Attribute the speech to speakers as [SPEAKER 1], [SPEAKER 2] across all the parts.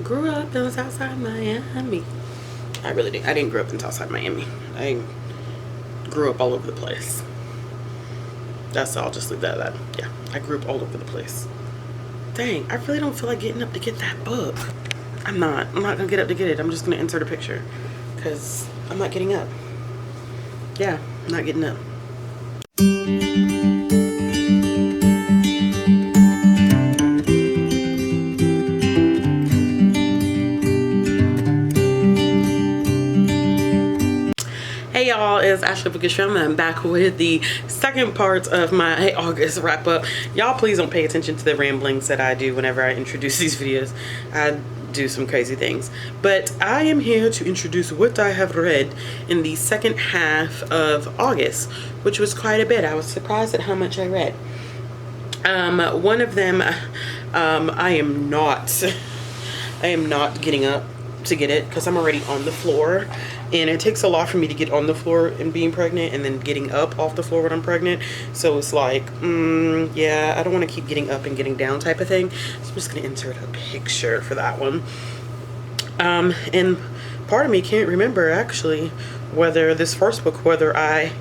[SPEAKER 1] grew up in Southside Miami. I really did. I didn't grow up in Southside Miami. I grew up all over the place. I'll just leave that at that. Yeah, I grew up all over the place. Dang, I really don't feel like getting up to get that book. I'm not gonna get up to get it. I'm just gonna insert a picture because I'm not getting up. Yeah, I'm not getting up. Hey y'all, it's Ashley Bookisham. I'm back with the second part of my August wrap up. Y'all please don't pay attention to the ramblings that I do whenever I introduce these videos. I do some crazy things. But I am here to introduce what I have read in the second half of August, which was quite a bit. I was surprised at how much I read. One of them, I am not getting up to get it because I'm already on the floor, and it takes a lot for me to get on the floor and being pregnant and then getting up off the floor when I'm pregnant. So it's like, yeah, I don't want to keep getting up and getting down type of thing. So I'm just gonna insert a picture for that one. And part of me can't remember actually whether this first book, whether I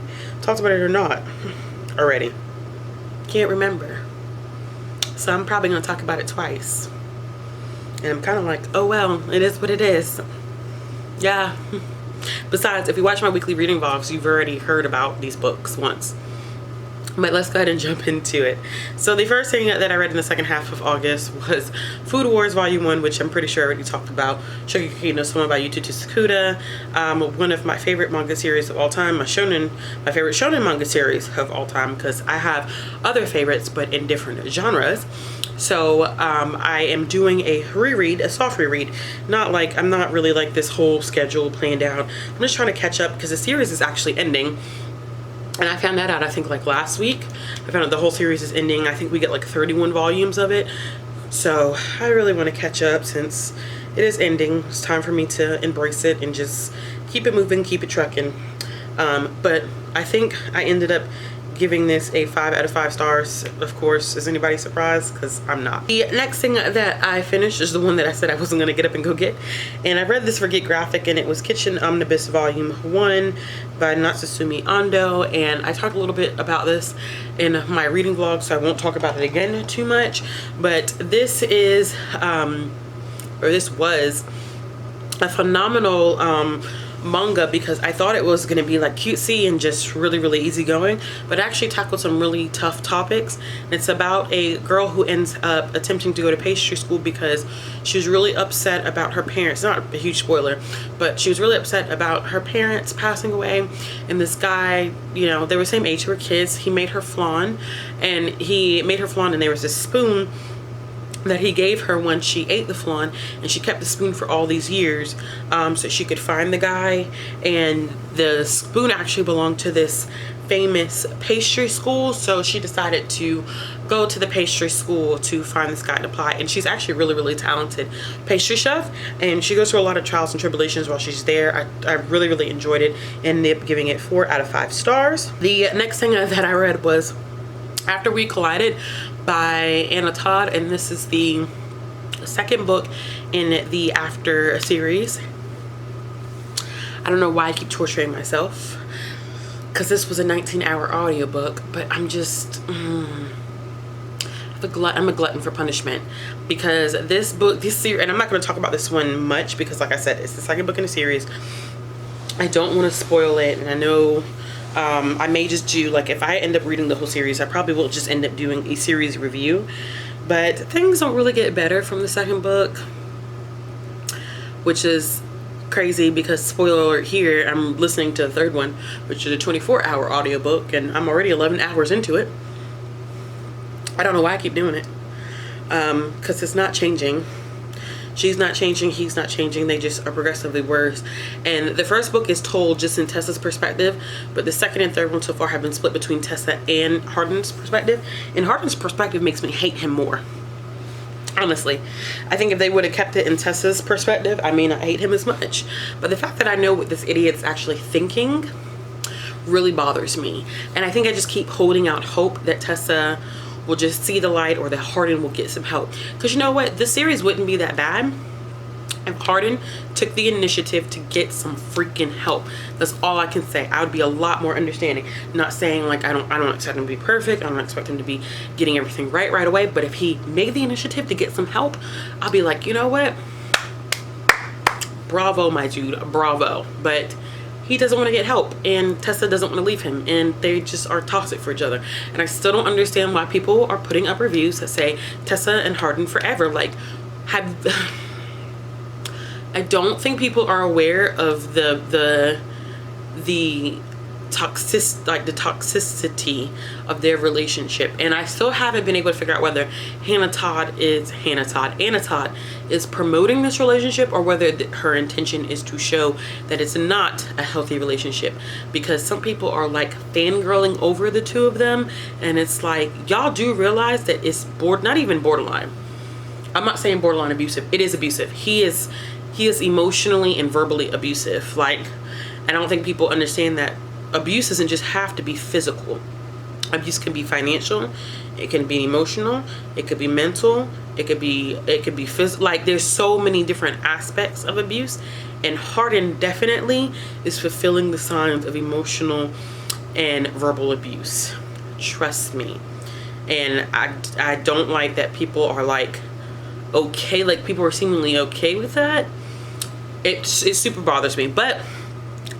[SPEAKER 1] talked about it or not already. Can't remember. So I'm probably gonna talk about it twice. And I'm kind of like, oh well, it is what it is. Yeah. Besides, if you watch my weekly reading vlogs, you've already heard about these books once. But let's go ahead and jump into it. So the first thing that I read in the second half of August was Food Wars Volume 1, which I'm pretty sure I already talked about. Shokugeki no Soma by Yuto Tsukuda. One of my favorite manga series of all time. My favorite shonen manga series of all time, because I have other favorites but in different genres. So I am doing a reread, a soft reread. I'm not really like this whole schedule planned out. I'm just trying to catch up because the series is actually ending. And I found that out, I think, like last week. I found out the whole series is ending. I think we get like 31 volumes of it. So I really want to catch up since it is ending. It's time for me to embrace it and just keep it moving, keep it trucking. But I think I ended up giving this a 5 out of 5 stars. Of course, is anybody surprised? Because I'm not. The next thing that I finished is the one that I said I wasn't going to get up and go get. And I read this for Get Graphic, and it was Kitchen Omnibus Volume 1 by Natsusumi Ando. And I talked a little bit about this in my reading vlog, so I won't talk about it again too much. But this is, this was a phenomenal manga, because I thought it was going to be like cutesy and just really, really easygoing, but it actually tackled some really tough topics. It's about a girl who ends up attempting to go to pastry school because she was really upset about her parents. Not a huge spoiler, but she was really upset about her parents passing away, and this guy, you know, they were the same age, they were kids. He made her flan, and there was this spoon that he gave her when she ate the flan, and she kept the spoon for all these years so she could find the guy. And the spoon actually belonged to this famous pastry school, so she decided to go to the pastry school to find this guy and apply. And she's actually a really, really talented pastry chef, and she goes through a lot of trials and tribulations while she's there. I really, really enjoyed it and ended up giving it 4 out of 5 stars. The next thing that I read was After We Collided by Anna Todd, and this is the second book in the After series. I don't know why I keep torturing myself, because this was a 19-hour audiobook, but I'm just I'm a glutton for punishment, because this series, and I'm not going to talk about this one much because, like I said, it's the second book in the series. I don't want to spoil it, and I know I may just do, like, if I end up reading the whole series, I probably will just end up doing a series review. But things don't really get better from the second book, which is crazy because, spoiler alert here, I'm listening to the third one, which is a 24-hour audiobook, and I'm already 11 hours into it. I don't know why I keep doing it, because it's not changing. She's not changing, he's not changing, they just are progressively worse. And the first book is told just in Tessa's perspective, but the second and third one so far have been split between Tessa and Hardin's perspective. And Hardin's perspective makes me hate him more, honestly. I think if they would have kept it in Tessa's perspective, I may not hate him as much. But the fact that I know what this idiot's actually thinking really bothers me. And I think I just keep holding out hope that Tessa will just see the light, or that Hardin will get some help. Because you know what? This series wouldn't be that bad If Hardin took the initiative to get some freaking help, that's all I can say. I would be a lot more understanding. Not saying like I don't expect him to be perfect. I don't expect him to be getting everything right away. But if he made the initiative to get some help, I'll be like, you know what? Bravo, my dude, bravo. But he doesn't want to get help, and Tessa doesn't want to leave him, and they just are toxic for each other. And I still don't understand why people are putting up reviews that say Tessa and Hardin forever. Like, I don't think people are aware of the toxicity of their relationship, and I still haven't been able to figure out whether Anna Todd is promoting this relationship, or whether her intention is to show that it's not a healthy relationship, because some people are like fangirling over the two of them, and it's like, y'all do realize that it's not even borderline. I'm not saying borderline abusive. It is abusive. He is emotionally and verbally abusive. Like, I don't think people understand that abuse doesn't just have to be physical. Abuse can be financial, it can be emotional, it could be mental, it could be physical. Like, there's so many different aspects of abuse, and Hardin definitely is fulfilling the signs of emotional and verbal abuse. Trust me. And I don't like that people are like okay, like people are seemingly okay with that. It super bothers me. But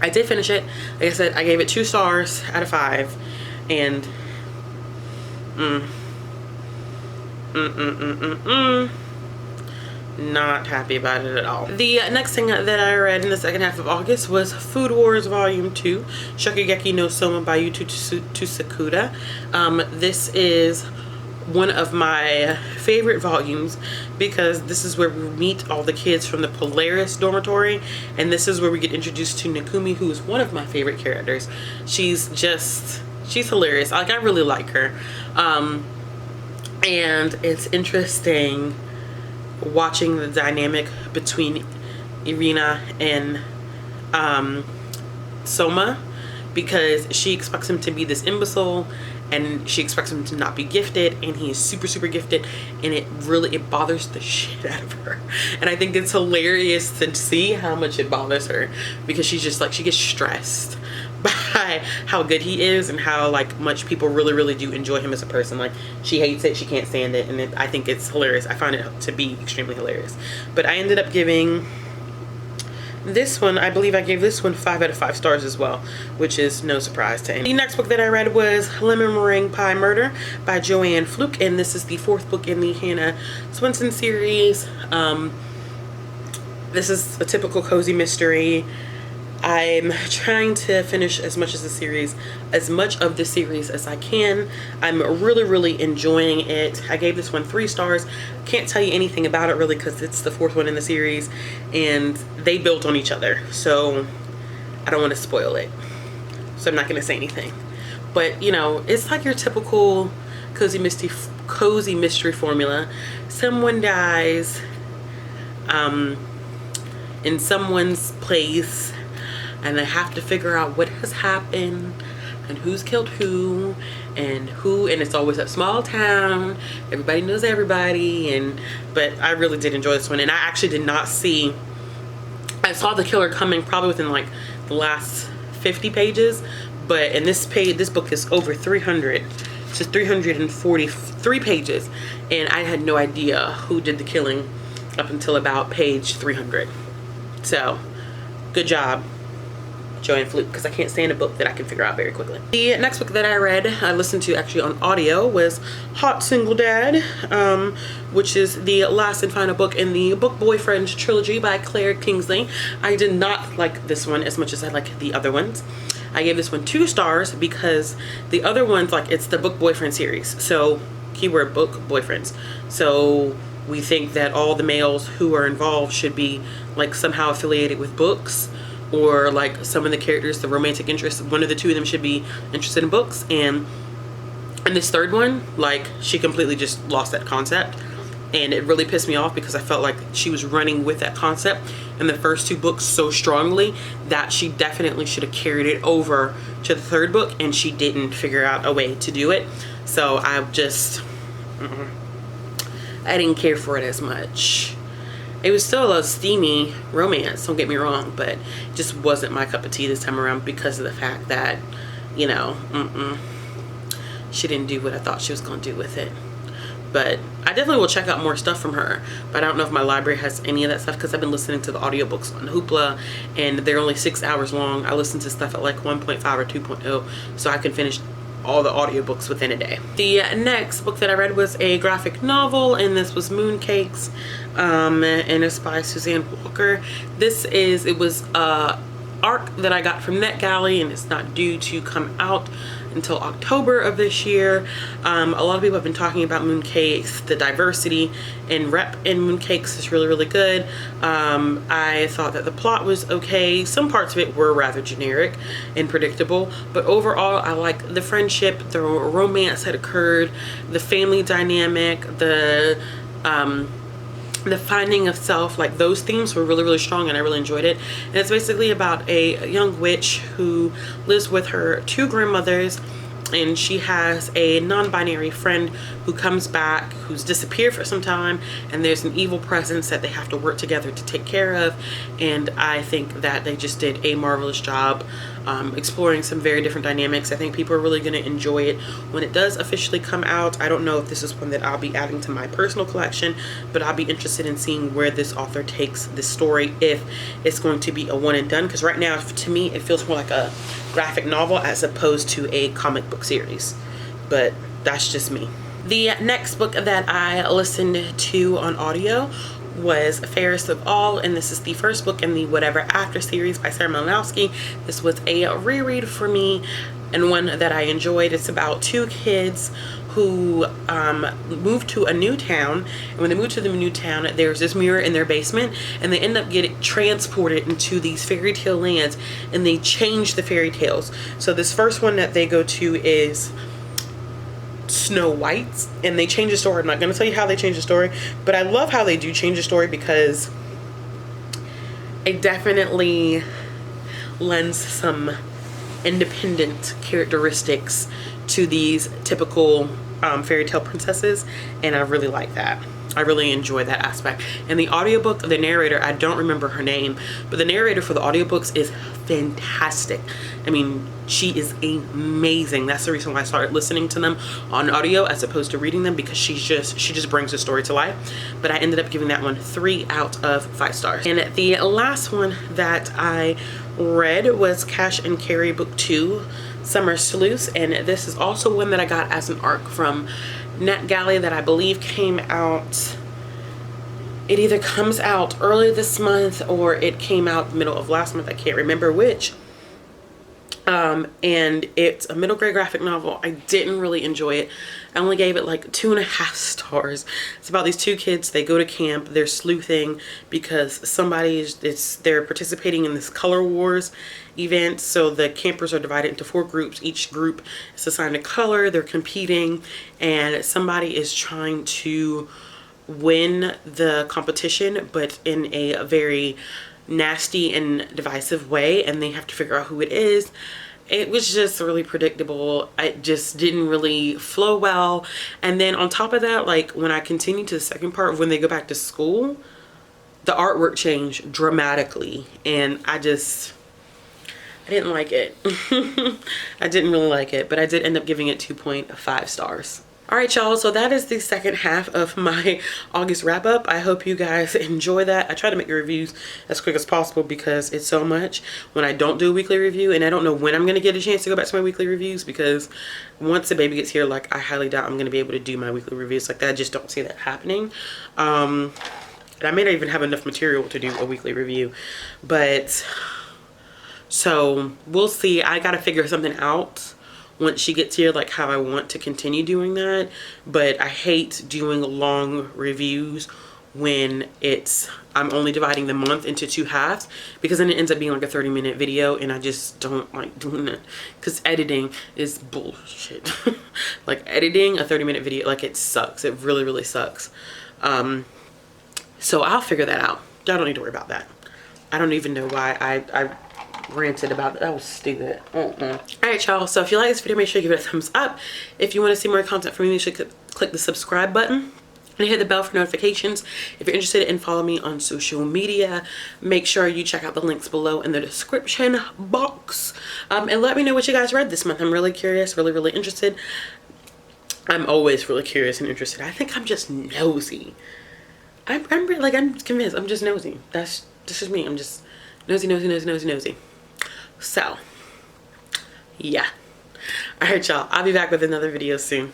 [SPEAKER 1] I did finish it. Like I said, I gave it 2 stars out of 5, and not happy about it at all. The next thing that I read in the second half of August was Food Wars Volume 2, Shokugeki no Soma by Yuto Tsukuda. This is one of my favorite volumes, because this is where we meet all the kids from the Polaris dormitory, and this is where we get introduced to Nakumi, who is one of my favorite characters. She's hilarious. Like, I really like her. And it's interesting watching the dynamic between Irina and Soma, because she expects him to be this imbecile, and she expects him to not be gifted, and he is super gifted, and it bothers the shit out of her. And I think it's hilarious to see how much it bothers her, because she's just like, she gets stressed by how good he is, and how like much people really do enjoy him as a person. Like, she hates it, she can't stand it, and I think it's hilarious. I find it to be extremely hilarious. But I ended up giving this one, I believe I gave this one 5 out of 5 stars as well, which is no surprise to any. The next book that I read was Lemon Meringue Pie Murder by Joanne Fluke, and this is the 4th book in the Hannah Swenson series. This is a typical cozy mystery. I'm trying to finish as much of the series as I can. I'm really enjoying it. I gave this one 3 stars. Can't tell you anything about it really, because it's the 4th one in the series, and they built on each other, so I don't want to spoil it, so I'm not going to say anything. But you know, it's like your typical cozy mystery formula. Someone dies in someone's place, and they have to figure out what has happened and who's killed who, and it's always a small town, everybody knows everybody. But I really did enjoy this one, and I actually did not see, I saw the killer coming probably within like the last 50 pages, but in this book is over 300. It's just 343 pages, and I had no idea who did the killing up until about page 300. So good job, Joanne Fluke, because I can't stand a book that I can figure out very quickly. The next book that I listened to actually on audio, was Hot Single Dad, which is the last and final book in the Book Boyfriend trilogy by Claire Kingsley. I did not like this one as much as I like the other ones. I gave this one 2 stars because the other ones, like, it's the Book Boyfriend series, so keyword book boyfriends. So we think that all the males who are involved should be like somehow affiliated with books, or like some of the characters, the romantic interest, one of the 2 of them should be interested in books. And in this 3rd one, like, she completely just lost that concept, and it really pissed me off, because I felt like she was running with that concept in the first 2 books so strongly that she definitely should have carried it over to the 3rd book, and she didn't figure out a way to do it. So I just I didn't care for it as much. It was still a steamy romance, don't get me wrong, but it just wasn't my cup of tea this time around because of the fact that, you know, she didn't do what I thought she was going to do with it. But I definitely will check out more stuff from her, but I don't know if my library has any of that stuff because I've been listening to the audiobooks on Hoopla, and they're only 6 hours long. I listen to stuff at like 1.5 or 2.0, so I can finish all the audiobooks within a day. The next book that I read was a graphic novel, and this was Mooncakes, and it's by Suzanne Walker. It was a arc that I got from NetGalley, and it's not due to come out until October of this year. A lot of people have been talking about Mooncakes. The diversity and rep in Mooncakes is really, really good. I thought that the plot was okay. Some parts of it were rather generic and predictable, but overall I like the friendship, the romance that occurred, the family dynamic, the finding of self. Like, those themes were really, really strong, and I really enjoyed it. And it's basically about a young witch who lives with her 2 grandmothers, and she has a non-binary friend who comes back, who's disappeared for some time, and there's an evil presence that they have to work together to take care of. And I think that they just did a marvelous job exploring some very different dynamics. I think people are really going to enjoy it when it does officially come out. I don't know if this is one that I'll be adding to my personal collection, but I'll be interested in seeing where this author takes this story, if it's going to be a one and done, because right now to me it feels more like a graphic novel as opposed to a comic book series, but that's just me. The next book that I listened to on audio was Fairest of All, and this is the first book in the Whatever After series by Sarah Malinowski. This was a reread for me and one that I enjoyed. It's about 2 kids who moved to a new town, and when they moved to the new town, there's this mirror in their basement, and they end up getting transported into these fairy tale lands, and they change the fairy tales. So this first one that they go to is Snow White, and they change the story. I'm not going to tell you how they change the story, but I love how they do change the story because it definitely lends some independent characteristics to these typical fairy tale princesses, and I really like that. I really enjoy that aspect. And the audiobook, the narrator, I don't remember her name, but the narrator for the audiobooks is fantastic. I mean, she is amazing. That's the reason why I started listening to them on audio as opposed to reading them, because she just brings the story to life. But I ended up giving that one 3 out of 5 stars. And the last one that I read was Cash and Carry Book 2, Summer Sleuths, and this is also one that I got as an arc from NetGalley that I believe came out. It either comes out early this month or it came out middle of last month. I can't remember which. And it's a middle grade graphic novel. I didn't really enjoy it. I only gave it like 2.5 stars. It's about these 2 kids. They go to camp. They're sleuthing because they're participating in this Color Wars event. So the campers are divided into 4 groups. Each group is assigned a color. They're competing, and somebody is trying to win the competition, but in a very nasty and divisive way, and they have to figure out who it is. It was just really predictable. It just didn't really flow well. And then on top of that, like when I continued to the second part, when they go back to school, the artwork changed dramatically, and I didn't like it. I didn't really like it, but I did end up giving it 2.5 stars. All right, y'all, so that is the second half of my August wrap up. I hope you guys enjoy that. I try to make the reviews as quick as possible because it's so much when I don't do a weekly review, and I don't know when I'm going to get a chance to go back to my weekly reviews, because once the baby gets here, like, I highly doubt I'm going to be able to do my weekly reviews like that. I just don't see that happening. And I may not even have enough material to do a weekly review, but so we'll see. I got to figure something out once she gets here, like how I want to continue doing that. But I hate doing long reviews when I'm only dividing the month into 2 halves, because then it ends up being like a 30-minute video, and I just don't like doing that because editing is bullshit. Like, editing a 30-minute video, like, it sucks. It really, really sucks. So I'll figure that out. Y'all don't need to worry about that. I don't even know why I ranted about it. That was stupid. All right, y'all, so if you like this video, make sure you give it a thumbs up. If you want to see more content from me, you should click the subscribe button. and hit the bell for notifications. If you're interested in following me on social media, make sure you check out the links below in the description box. And let me know what you guys read this month. I'm really curious, really interested. I'm always really curious and interested. I think I'm just nosy. I'm convinced I'm just nosy. That's just me. I'm just nosy. So, yeah. All right, y'all. I'll be back with another video soon.